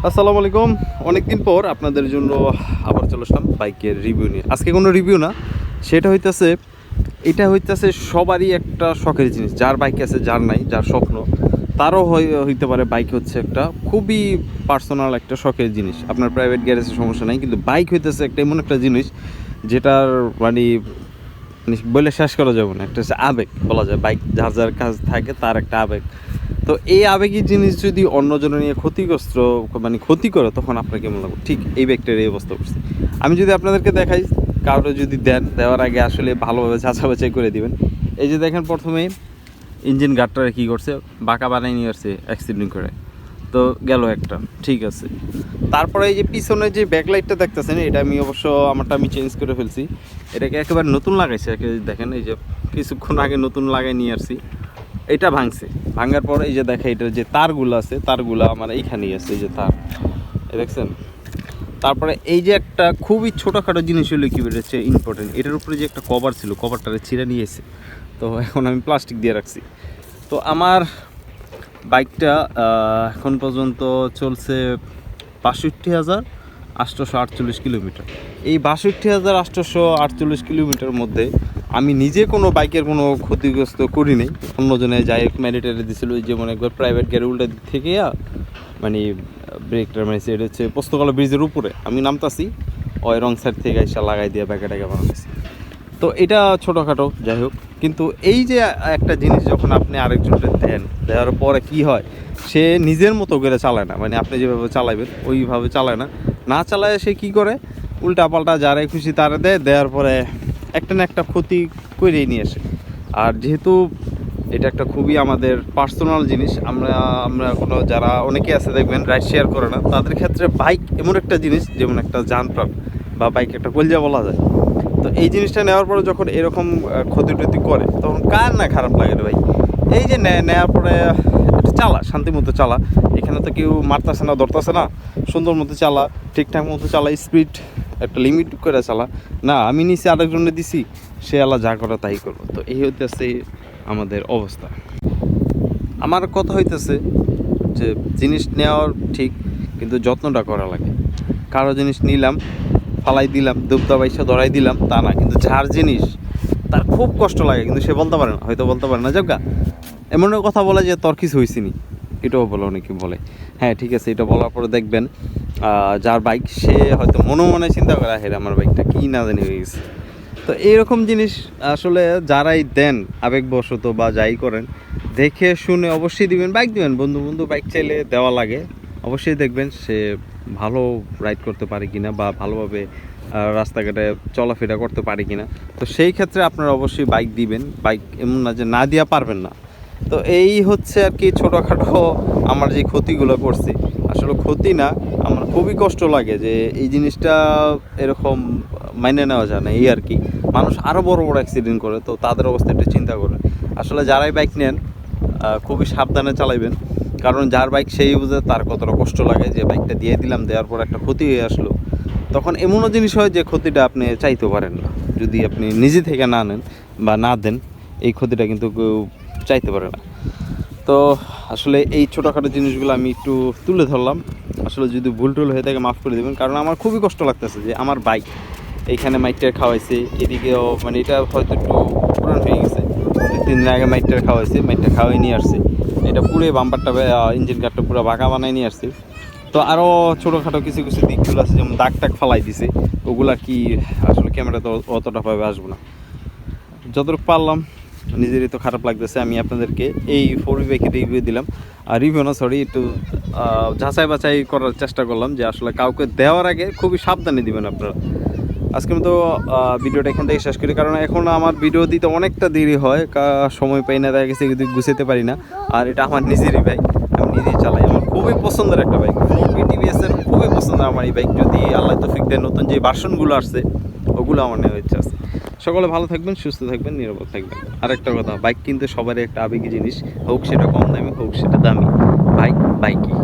আসসালামু আলাইকুম। অনেকদিন পর আপনাদের জন্য আবার চলে আসলাম বাইকের রিভিউ নিয়ে। আজকে কোনো রিভিউ না, সেটা হইতেছে এটা হইতেছে সবারই একটা শখের জিনিস। যার বাইক আছে, যার নাই, যার স্বপ্ন তারও হইতে পারে বাইক হচ্ছে একটা খুবই পার্সোনাল একটা শখের জিনিস। আপনার প্রাইভেট গ্যারেজের সমস্যা নাই, কিন্তু বাইক হইতেছে একটা এমন একটা জিনিস যেটার মানে মানে বলে শেষ করা যাবে না। একটা হচ্ছে আবেগ বলা যায়, বাইক যার যার কাজ থাকে তার একটা আবেগ। তো এই আবেগী জিনিস যদি অন্যজনের নিয়ে ক্ষতিগ্রস্ত মানে ক্ষতি করে, তখন আপনার কেমন লাগবে? ঠিক এই ব্যক্তির এই অবস্থা করছে। আমি যদি আপনাদেরকে দেখাই, কাউকে যদি দেন, দেওয়ার আগে আসলে ভালোভাবে যাচাই বাছাই করে দিবেন। এই যে দেখেন, প্রথমে ইঞ্জিন গার্ডটারে কী করছে, বাঁকা বানাই নিয়ে আসছে অ্যাক্সিডেন্ট করে। তো গেল একটা, ঠিক আছে। তারপরে এই যে পিছনে যে ব্যাকলাইটটা দেখতেছেন, এটা আমি অবশ্য আমারটা আমি চেঞ্জ করে ফেলছি। এটাকে একেবারে নতুন লাগাইছে। দেখেন, এই যে কিছুক্ষণ আগে নতুন লাগাই নিয়ে আসছি। এটা ভাঙছে, ভাঙার পর এই যে দেখে এটার যে তারগুলো আছে, তারগুলো আমার এইখানেই আছে, এই যে তার, দেখছেন। তারপরে এই যে একটা খুবই ছোটোখাটো জিনিস হলো কি বেরোচ্ছে ইম্পর্টেন্ট, এটার উপরে যে একটা কভার ছিল, কভারটারে ছিঁড়ে নিয়ে এসে, তো এখন আমি প্লাস্টিক দিয়ে রাখছি। তো আমার বাইকটা এখন পর্যন্ত চলছে 62,848 কিলোমিটার। এই 62,848 কিলোমিটার মধ্যে আমি নিজে কোনো বাইকের কোনো ক্ষতিগ্রস্ত করি নাই। অন্যজনে যাই ম্যারিটারে দিয়েছিল, যেমন একবার প্রাইভেট গাড়ি উল্টা দিক থেকে মানে ব্রেকটা মানে এটা হচ্ছে পোস্তকলা ব্রিজের উপরে আমি নামতাছি, ওই রং সাইড থেকে এসে লাগাই দিয়ে ব্যাগে টাকা বানাতেছি। তো এটা ছোটোখাটো, যাই হোক। কিন্তু এই যে একটা জিনিস যখন আপনি আরেকজনকে দেন, দেওয়ার পরে কি হয়, সে নিজের মতো করে চালায় না, মানে আপনি যেভাবে চালাবেন ওইভাবে চালায় না। না চালায় সে কী করে, উল্টা পাল্টা যারা খুশি তারা দেয়, দেওয়ার পরে একটা না একটা ক্ষতি করেই নিয়ে আসে। আর যেহেতু এটা একটা খুবই আমাদের পার্সোনাল জিনিস, আমরা আমরা কোনো যারা অনেকে আছে দেখবেন রাইড শেয়ার করে না, তাদের ক্ষেত্রে বাইক এমন একটা জিনিস, যেমন একটা যানপ্রাণ বা বাইক একটা কলজা বলা যায়। তো এই জিনিসটা নেওয়ার পরে যখন এরকম ক্ষতি টতি করে, তখন কার না খারাপ লাগে রে ভাই। এই যে নেওয়ার পরে এটা চালা, শান্তি মতো চালা, এখানে তো কেউ মারতেছে না, ধরতেছে না, সুন্দর মতো চালা, ঠিকঠাক মতো চালা, স্পিড একটা লিমিট করে চালা। না, আমি নিচে আরেকজনে দিছি, সে আল্লাহ যা করে তাই করবো। তো এই হইতেছে আমাদের অবস্থা। আমার কথা হইতেছে যে জিনিস নেওয়ার ঠিক, কিন্তু যত্নটা করা লাগে। কারো জিনিস নিলাম, ফালাই দিলাম, দুবদা বাইসা ধরাই দিলাম, তা না। কিন্তু যার জিনিস তার খুব কষ্ট লাগে, কিন্তু সে বলতে পারে না, হয়তো বলতে পারে না। যাজ্ঞা এমন কথা বলে যে তোর কিছু হয়েছে নি, এটাও বলে, অনেকে বলে। হ্যাঁ, ঠিক আছে, এটা বলার পরে দেখবেন যার বাইক সে হয়তো মনে মনে চিন্তা করে, হ্যাঁ আমার বাইকটা কী না জানি হয়ে গেছে। তো এইরকম জিনিস আসলে যারাই দেন আবেগবশত বা যাই করেন, দেখে শুনে অবশ্যই দিবেন। বাইক দিবেন, বন্ধু বন্ধু বাইক চাইলে দেওয়া লাগে। অবশ্যই দেখবেন সে ভালো রাইড করতে পারে কিনা বা ভালোভাবে রাস্তাঘাটে চলাফেরা করতে পারে কিনা। তো সেই ক্ষেত্রে আপনারা অবশ্যই বাইক দিবেন। বাইক এমন না যে না দেওয়া পারবেন না। তো এই হচ্ছে আর কি ছোটোখাটো আমার যে ক্ষতিগুলো করছি। আসলে ক্ষতি না, আমার খুবই কষ্ট লাগে যে এই জিনিসটা এরকম মাইনে নেওয়া যায় না, এই আর কি। মানুষ আরও বড় বড় অ্যাক্সিডেন্ট করে, তো তাদের অবস্থা একটু চিন্তা করে। আসলে যারাই বাইক নেন খুবই সাবধানে চালাইবেন, কারণ যার বাইক সেই বুঝে তার কতটা কষ্ট লাগে যে বাইকটা দিয়ে দিলাম, দেওয়ার পর একটা ক্ষতি হয়ে আসলো। তখন এমনও জিনিস হয় যে ক্ষতিটা আপনি চাইতে পারেন না, যদি আপনি নিজে থেকে না নেন বা না দেন, এই ক্ষতিটা কিন্তু কেউ চাইতে পারে না। তো আসলে এই ছোটোখাটো জিনিসগুলো আমি একটু তুলে ধরলাম। আসলে যদি ভুল টুল হয়ে থাকে মাফ করে দেবেন, কারণ আমার খুবই কষ্ট লাগতেছে যে আমার বাইক এইখানে মাইকটার খাওয়াইছে, এদিকেও মানে এটা হয়তো একটু পুরান হয়ে গেছে, 3 দিন আগে মাইকটার খাওয়াইছে, মাইকটা খাওয়াই নিয়ে আসছে, এটা পুরো বাম্পারটা ইঞ্জিন কাঠটা পুরো বাঁকা বানাই নিয়ে আসছে। তো আরও ছোটোখাটো কিছু কিছু দিকগুলো আছে, যেমন দাগ টাগ ফালাই দিছে, ওগুলা কি আসলে ক্যামেরাতে অতটা ভাবে আসবো না। যতটুকু পারলাম, নিজেরই তো খারাপ লাগতেছে, আমি আপনাদেরকে এই 4V বাইকের রিভিউ দিলাম। আর রিভিউ না, সরি, একটু যাচাই বাছাই করার চেষ্টা করলাম যে আসলে কাউকে দেওয়ার আগে খুবই সাবধানে দিবেন আপনারা। আজকে মতো ভিডিওটা এখান থেকে শেষ করি, কারণ এখন আমার ভিডিও দিতে অনেকটা দেরি হয়, সময় পাই না, দেখা গেছে কিন্তু গুছাতে পারি না। আর এটা আমার নিজেরই বাইক, আমি নিজেই চালাই, আমার খুবই পছন্দের একটা বাইক, 4V TVS-এর খুবই পছন্দের আমার এই বাইক। যদি আল্লাহ তৌফিক দেয়, নতুন যে ভার্সনগুলো আসছে ওগুলো আমার নেওয়ার ইচ্ছা আছে। সকলে ভালো থাকবেন, সুস্থ থাকবেন, নিরাপদ থাকবেন। আরেকটা কথা, বাইক কিন্তু সবারই একটা আবেগী জিনিস, হোক সেটা কম দামি, হোক সেটা দামি, বাইক বাইকই।